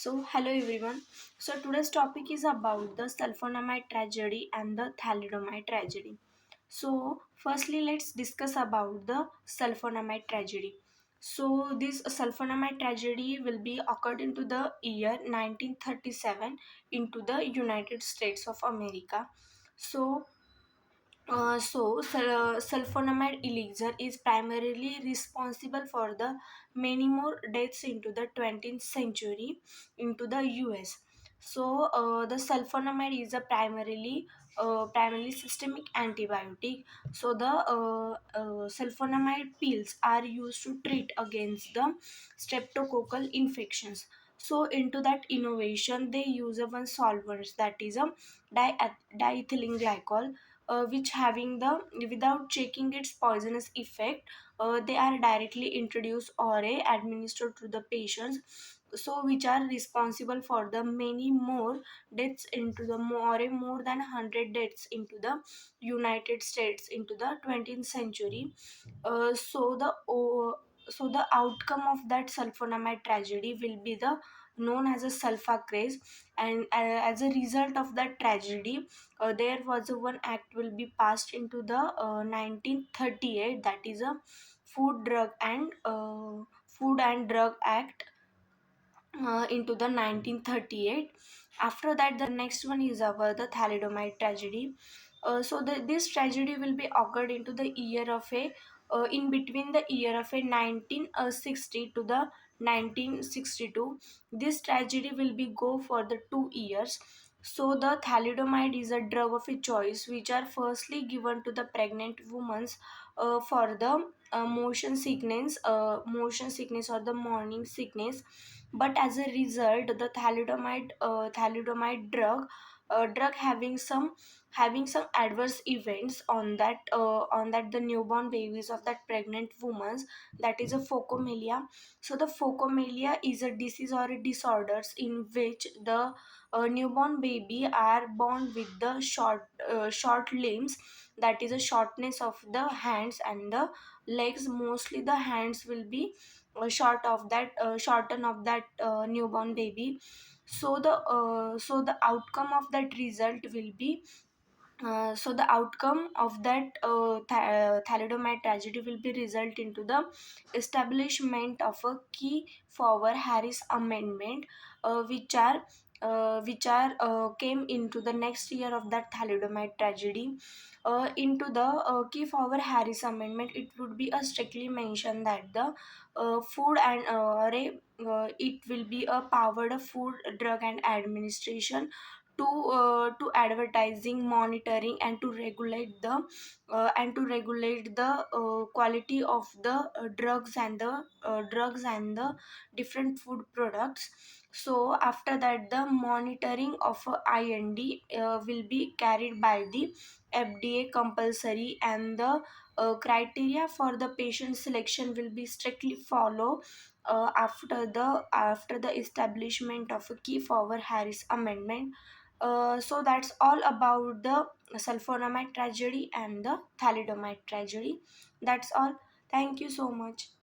Hello everyone. Today's topic is about the sulphonamide tragedy and the thalidomide tragedy. Firstly, let's discuss about the sulphonamide tragedy. This sulphonamide tragedy will be occurred into the year 1937 into the United States of America. So, sulfonamide elixir is primarily responsible for the many more deaths into the 20th century into the US. The sulfonamide is a primarily systemic antibiotic. The sulfonamide pills are used to treat against the streptococcal infections. So into that innovation, they use a one solvents, that is a diethylene glycol, which having the without checking its poisonous effect, they are directly introduced or administered to the patients, so which are responsible for the many more deaths into the more than 100 deaths into the United States into the 20th century. uh, so the o the outcome of that sulfonamide tragedy will be the known as a sulfa craze. And as a result of that tragedy, there was a one act will be passed into the 1938, that is a food and drug act, into the 1938. After that, the next one is our the thalidomide tragedy. This tragedy will be occurred into the year of a in between the year of a 1960 to the 1962. This tragedy will be go for the 2 years. So the thalidomide is a drug of a choice which are firstly given to the pregnant women for the motion sickness or the morning sickness. But as a result, the thalidomide drug having some adverse events on that the newborn babies of that pregnant woman, that is a phocomelia. So the phocomelia is a disease or a disorders in which the newborn baby are born with the short limbs, that is a shortness of the hands and the legs. Mostly the hands will be shorten of that newborn baby. So the outcome of that result will be, the outcome of that thalidomide tragedy will be result into the establishment of a key for Harris amendment, which are came into the next year of that thalidomide tragedy. Into the key for Harris amendment, it would be a strictly mentioned that the food and it will be a powered food drug and administration to advertising, monitoring, and to regulate the quality of the drugs and the different food products. So after that, the monitoring of IND will be carried by the FDA compulsory, and the criteria for the patient selection will be strictly follow after the establishment of a key for Harris amendment. That's all about the sulfonamide tragedy and the thalidomide tragedy. That's all. Thank you so much.